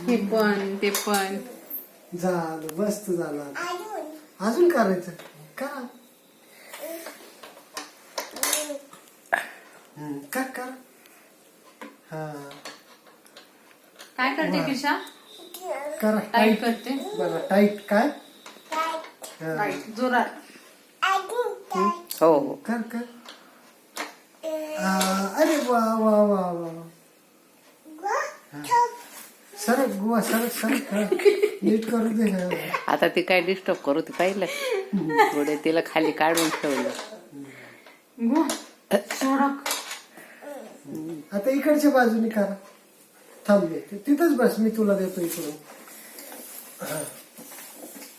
हे पण ते पण झालं, मस्त झालं. अजून करायचं का? कर. हा काय करते त्रिशा? करा टाईट करते. बघा टाईट काय? टाईट जोरात. हो कर. अरे वा वा वा वा. सरक गुवा सरक नीट करू दे. आता ती काय डिस्टर्ब करू ती पाहिलं थोडे तिला खाली काढून ठेवलं. सोडक. आता इकडच्या बाजूने करा. थांबले तिथंच बस, मी तुला देतो इकडून.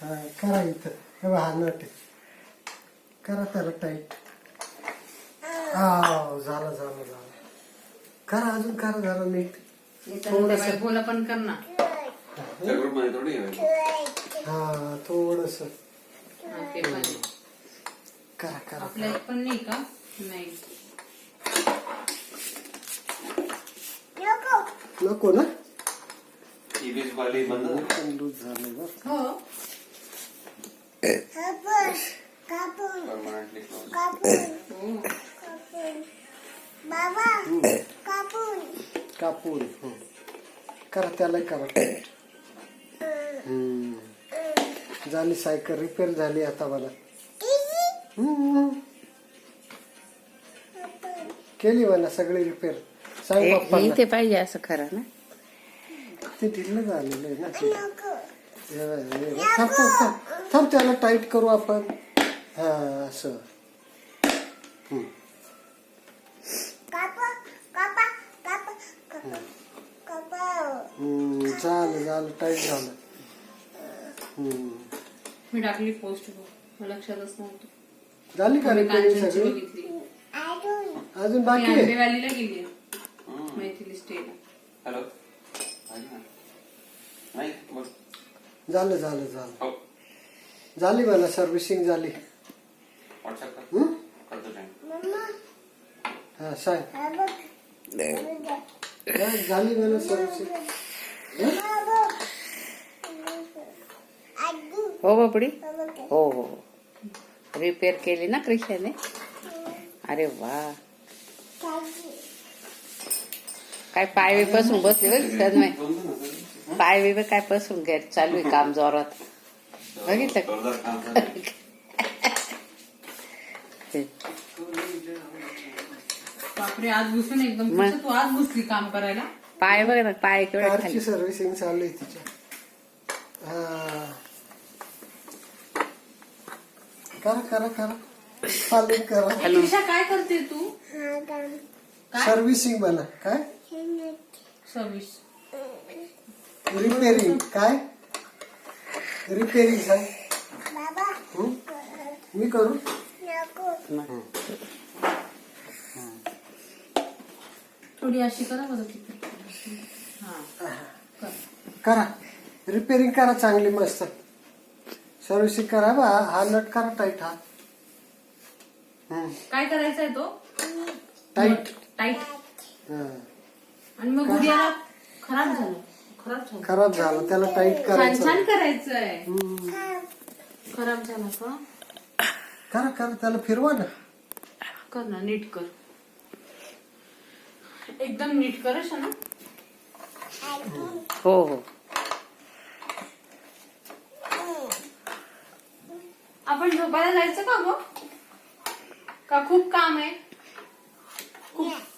हा करा इथं. हा नट करा त्याला टाईट. झालं. करा अजून करा जरा नीट. बोला पण कर ना. हा थोडस ते पण करा. आपल्या पण नाही का? नाही नको ना. बंद लूज झालं बघ. हो. कापून करा त्याला करा. झाली सायकल रिपेअर झाली आता मला. केली मला सगळी रिपेअर. सांग पप्पांना. ते पाहिजे असं खरं ना. ते ढिल्लं झालेलं आहे ना. थांब त्याला टाईट करू आपण. हा असं. झालं टाईट झालं. मी टाकली पोस्ट मला लक्षातच नव्हतं. झाली का रिपेअरिंग सगळी? बघितली. अजून बाकी आहे. आंबेवालीला गेली मैथिली स्टेला. हॅलो झालं झाली मला सर्व्हिसिंग झाली. हा सांग. झाली मला सर्व्हिसिंग. हो बापडी. हो रिपेअर केली ना क्रिशाने. अरे वा. काय पाय बसून बसले बघ. पाय काय बसून घ्या चालू आहे काम जोरात. बघितलं. बापरे आज घुसून एकदम. तू आज घुसली काम करायला. पाय बघ ना पाय केवढे खाली. सर्व्हिसिंग चालू आहे तिच्या. करा चालेल करा. त्रिशा काय करते तू? सर्व्हिसिंग म्हणा. काय सर्विस रिपेअरिंग? काय रिपेअरिंग सांग. मी करू. थोडी अशी करा बरं तिथे. करा रिपेअरिंग करा चांगली मस्त. सर्व्हिसिंग करा बा. हा नट करा टाईट. हा काय करायचंय तो? टाईट. आणि मग उद्याला खराब झालं त्याला टाईट करायचं. छान करायचंय. खराब झाला का? करा त्याला फिरवा ना. कर ना नीट कर. एकदम नीट कर ना. हो आपण झोपायला जायचं का गं? का खूप काम आहे?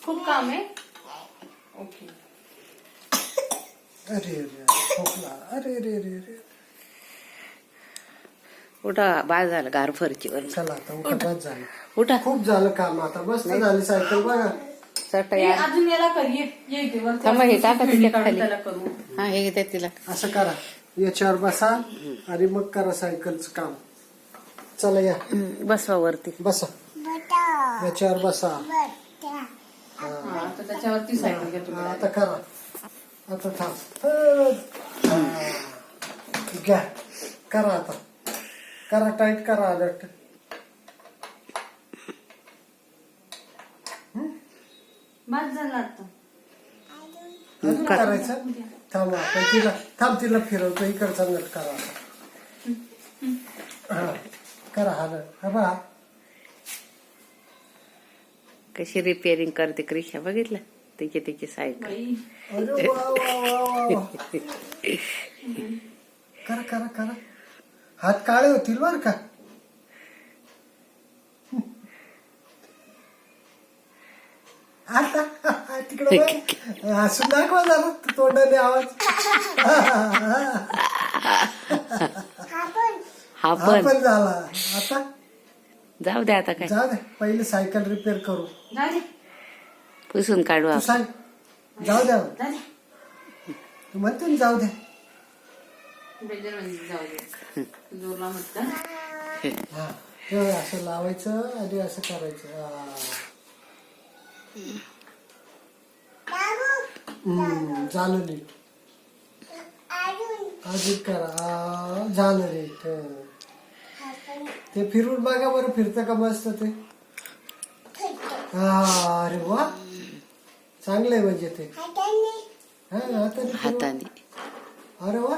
खूप काम आहे. ओके. अरे खोकला. अरे उठा. बाद झालं गार फरची वर. चला आता उठा. झालं उठा. खूप झालं काम. आता बस नाही झाली सायकल बघा. अजून याला कर. ये इथे वर. हे टाका तिच्या खाली. त्याला करू. हा हे दे तिला. असं करा. याच्यावर बसा आणि मग करा सायकलचं काम. चला या बसवा वरती. बसा. याच्यावर बसा. आता त्याच्यावरती सायकल घेतो. आता करा. आता थांब. घ्या करा. आता करा टाईट करा. अलर्ट. बाद झाला आता. अजून करायचं. थांब आपण तिला फिरवतो इकडचा नट करा हा करा हा नट हा बघा कशी रिपेअरिंग करते क्रिशा बघितलं तिची सायकल. बाई अरे वा वा वा वा वा करा करा करा हात काळे होतील बर का. आता तिकडे हसून दाखवा जरा तोंडाने आवाज. हा हा पण पण झाला आता. जाऊ दे आता काय जाऊ दे पहिले सायकल रिपेअर करू. जाऊ दे पुसून काढू तू आपण. सांग जाऊ द्या जाऊ दे तू म्हणते ना जाऊ द्या. बेजार म्हणजे जाऊ दे जोरला म्हटलं. हा हे असं लावायचं आणि असं करायचं. झालं नीट अजून करा झालं नीट. ते फिरून बघा बरं फिरतं का मस्त ते. हा अरे वा चांगलं आहे म्हणजे ते हा हाताने फिरवा. हाताने अरे वा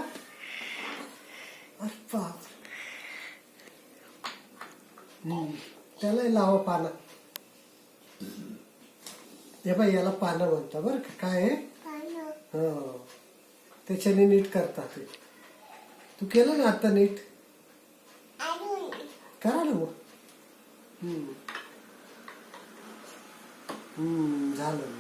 अरे बाप. त्याला लावा पानं. हे बाई याला पानं म्हणतात बरं का. काय आहे हो त्याच्याने नीट करतात ते. तू केलं ना आता नीट करा ना मग. झालं.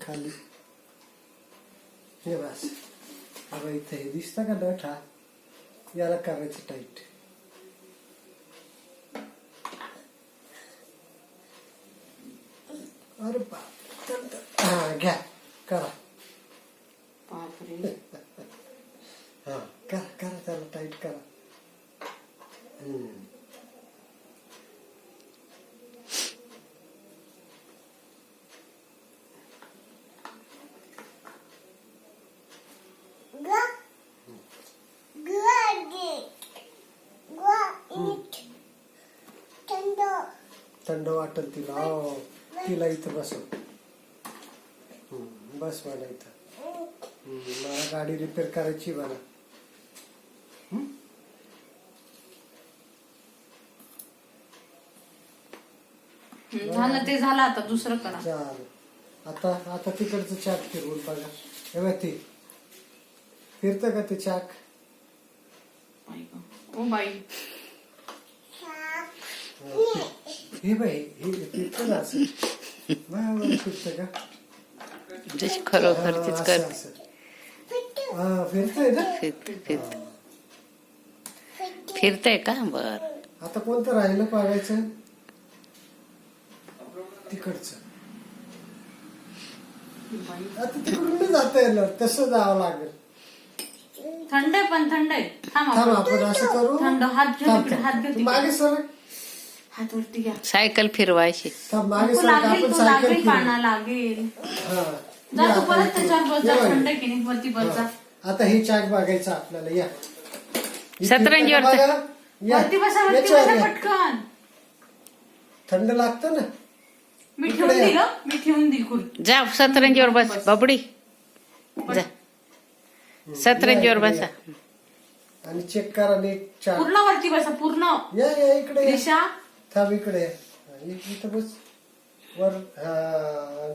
खाली हे बस. आता इथे हे दिसतं का नट हा याला करायचं टाईट. अरे बाप हा घ्या करा. बापरे हा करा करा त्याला टाईट करा. थंड वाटेल तिला. हो तिला इथं बसव. बस मला इथं. मला गाडी रिपेअर करायची मला. झालं ते झालं आता दुसरं करा. चाल आता आता तिकडचं चाक फिरवून बघा. हे बघ ते फिरतं का ते चाक. ओ बाई हे बाई हे फिरतं ना असं. बरोबर फिरतं का जशी खरोखरचीच कर. हा फिरतंय ना. फिरतय का बर. आता कोणतं राहिलं पाहायचं तिकडचं. आता तिकडून जाता येणार तसं जावं लागेल. थंड आहे पण थंड आहे. थांब थांब आपण. आपण असं करू. थंड हात घे थांब, तिकडे, हात घे थांब. तिकडे. मागे सर हात वरती घ्या. सायकल फिरवायची. थांब मागे नको सर लागेल आपण तो सायकल लागेल फिरवू. पाना लागेल. हा जा तू परत या त्याच्यावर बस जा. या थंड बाई. आहे की नाही वरती बस जा. आता हे चाक बघायचं आपल्याला. या सतरंजीवर बघा. या. वरती बसा वरती याच्यावर बसा या. पटकन. थंड लागतं ना. मी ठेवून इकडे दिल मी ठेवून दिल खुर्ची. जा सतरंजीवर बस बाबडी. जा सतरंजीवर या इकडे बसा. या. आणि चेक करा नीट चाक. पूर्ण वरती बसा पूर्ण. या इकडे या. दिशा थांब इकडे या. इथं बस वर. हा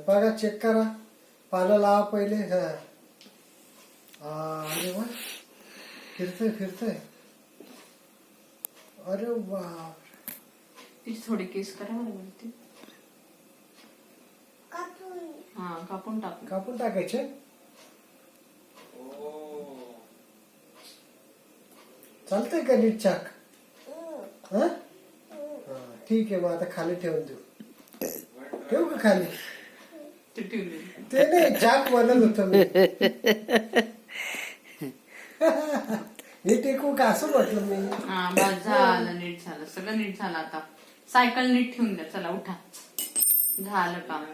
बघा चेक करा. पानं लावा पहिले. हा अरे वा फिरतंय फिरतंय. अरे वा ती थोडी केस करा बरं वरती. हा कापून टाक. कापून टाकायचे. चालतंय का नीट चाक. हा ठीक आहे मग आता खाली ठेवून देऊ. ठेवू का खाली. ते ठेवून दिल. ते नाही चाक म्हणत होत मी. हे टेकू का असं म्हटलं मी. हा बस झालं, नीट झालं, सगळं नीट झालं. आता सायकल नीट ठेवून द्या. चला उठा, झालं काम.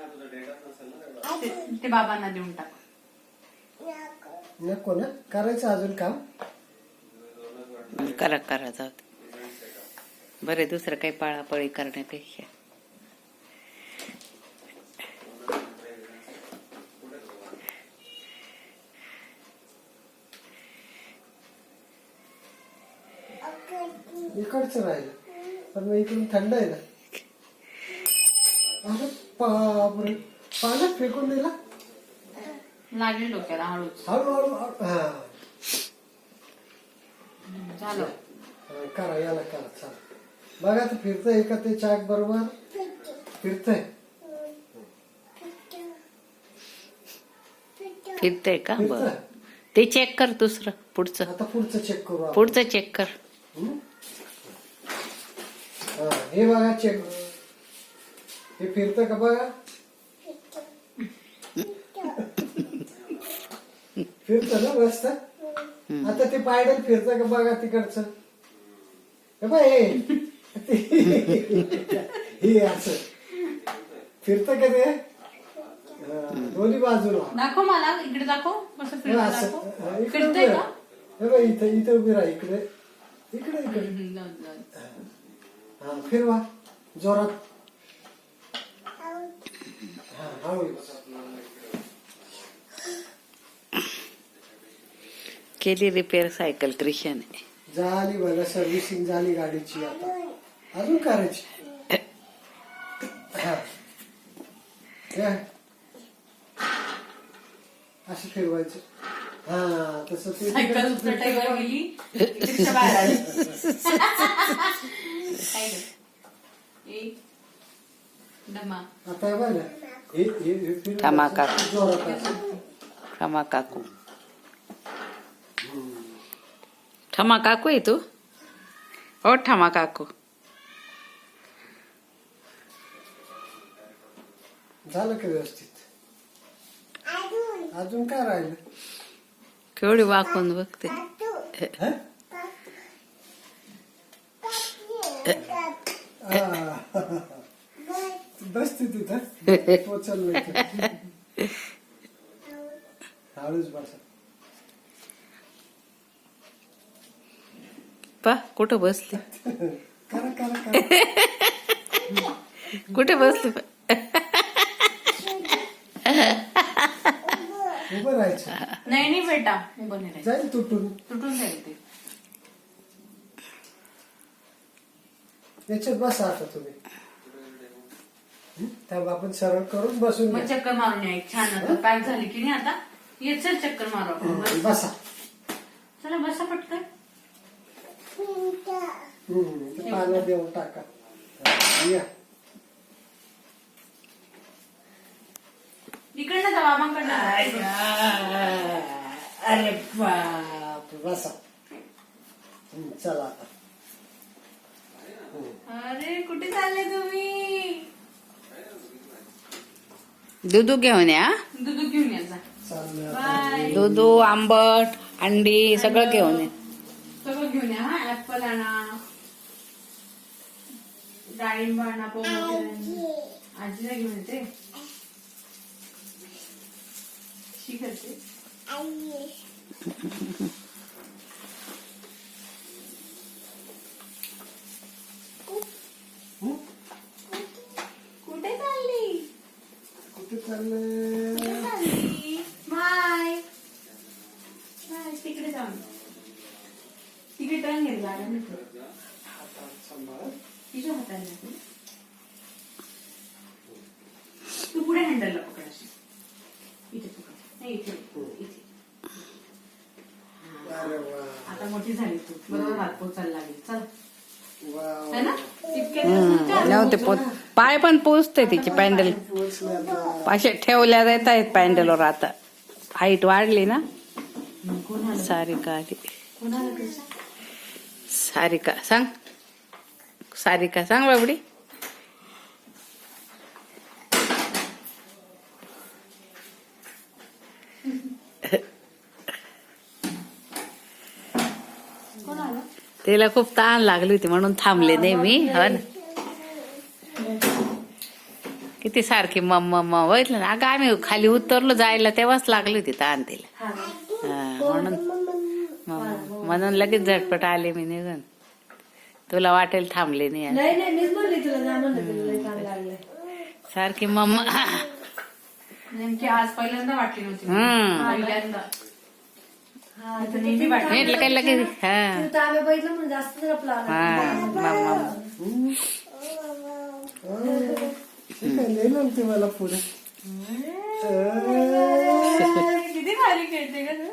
ते बाबांना देऊन टाक. नको ना, करायचं अजून काम. करा करा जाऊ दे. बरे दुसरं काही पळापळी करण्यापेक्षा. इकडचं राहिलं पण मग इकडून थंड आहे ना. अरे बापरे, पाण्यात फेकून दिला. लागेल डोक्याला हळूच. हळूहळू हा झालं. करा, याला करा. चाल बघा ते फिरतंय का ते चाक बरोबर फिरतंय. फिरतंय का? फिरतंय. बरं ते चेक कर दुसरं पुढचं. आता पुढचं चेक करू आपण. पुढचं चेक कर. हा, हे बघा चेक. हे फिरतं का बघा. फिरतं ना मस्त. आता ते पायडल फिरतं का बघा तिकडचं. हे बघ हे असं फिरतं का ते. दोन्ही बाजूला दाखव मला, इकडे दाखव कसं हे फिरतं. असं. दाखव. इकडे फिरतंय उभी का? राहा. हे बघ इथं इथं उभी राहा. इकडे इकडे इकडे. जाऊ दे, जाऊ दे. हा फिरवा जोरात. हा हळू. केली रिपेअर सायकल क्रिशाने. झाली बघा, सर्व्हिसिंग झाली गाडीची. आता अजून करायची. हा हे. असं फिरवायचं. हा तसं ते सायकल चटईवर गेली, रिक्षा बाहेर आली. काय गं? ए, दमा. आता हे बघ ना, हे फिरवायचं. थांबा काका. जोरात असं. क्षमा काकू. ठमा काकू आहे तू? हो ठमा काकू. झालं का व्यवस्थित? अजून काय राहिलं? केवढी वाकून बघते. हा? बसते तिथं पोचल नाही. हळूच बसा. पा कुठं बसली? करा करा करा. कुठे बसली? उभं राहायचं. नाही नाही बेटा, उभं नाही राहायचं. जाईल तुटून. तुटून जाईल ते. याच्यात बसा आता तुम्ही. त्यामुळे आपण सरळ करून बसून मग घ्या. चक्कर मारून या. एक छान आता पॅक झाली की नाही. आता ये चल चक्कर मारू आपण. बस. बसा. चला बसा पटकन. ते पाण्यात देऊन टाका. या. इकडनं जा मामाकडनं. अरे बाप, बसा. चला आता. अरे कुठे चालले तुम्ही? दूध घेऊन या. दूध घेऊन या. जा. चाललं. बाय. दूध आंबट अंडी सगळं घेऊन ये. सगळं घेऊन या. हा ऍपल आणा, डाळिंब आणा, पोमग्रेनेट. आजीला घेऊन येते. शी करते. कुठे चालली? कुठे चालले? Bye bye. तिकडे जाऊन तिकडे टर्न घेतला. सांभाळ. तिच्या हाताने तू पुढे हँडलला पकड. अशी इथे पकड. नाही इथे इथे. अरे वा आता मोठी झाली तू. बरोबर हात पोचायला लागेल. चल. वा. है ना? इतके दिवस नव्हते. नव्हते पाय पण पोचते तिची पॅन्डल. असे ठेवल्या जात आहेत पॅन्डलवर. आता हाईट वाढली ना. कोणाला सारिका आली. कोणाला कसं? सारिका सांग. सारिका सांग बाबडी. तिला खूप ताण लागली होती म्हणून थांबले नाही मी. हो ना, किती सारखी मम्मा बघितलं ना. अगं आम्ही खाली उतरलो जायला तेव्हाच लागली होती ताण तिला. म्हणून लगेच झटपट आले मी निघून. तुला वाटेल थांबले नाही आज. नाही मीच म्हणली तुला जा म्हणलं तुला लय ताण लागलाय. सारखी मम्मा. नेमकी आज पहिल्यांदा वाटली नव्हती. पहिल्यांदा म्हटलं काय लगेच. हा तू तांबे बघितलं म्हणून जास्त जपला मम्मा. नेलं ते मला पुढे. किती भारी खेळते का तू.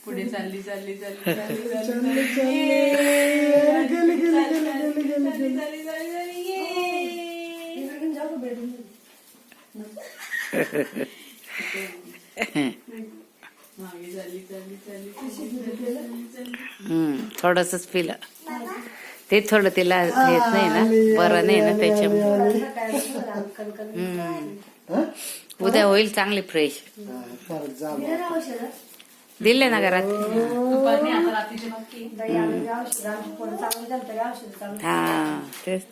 पुढे चालली चालली चालली चालली चालली जाऊ बेडून. मागे चालली चालली चालली. थोडस पिलं ते थोडं तिला येत नाही ना, बरं नाही ना त्याच्यामुळे. उद्या होईल चांगली फ्रेश. औषध दिले ना घरात. दुपारी आता रात्रीचे बाकी. औषध चांगलं झालं तरी औषध चांगलं. हा तेच.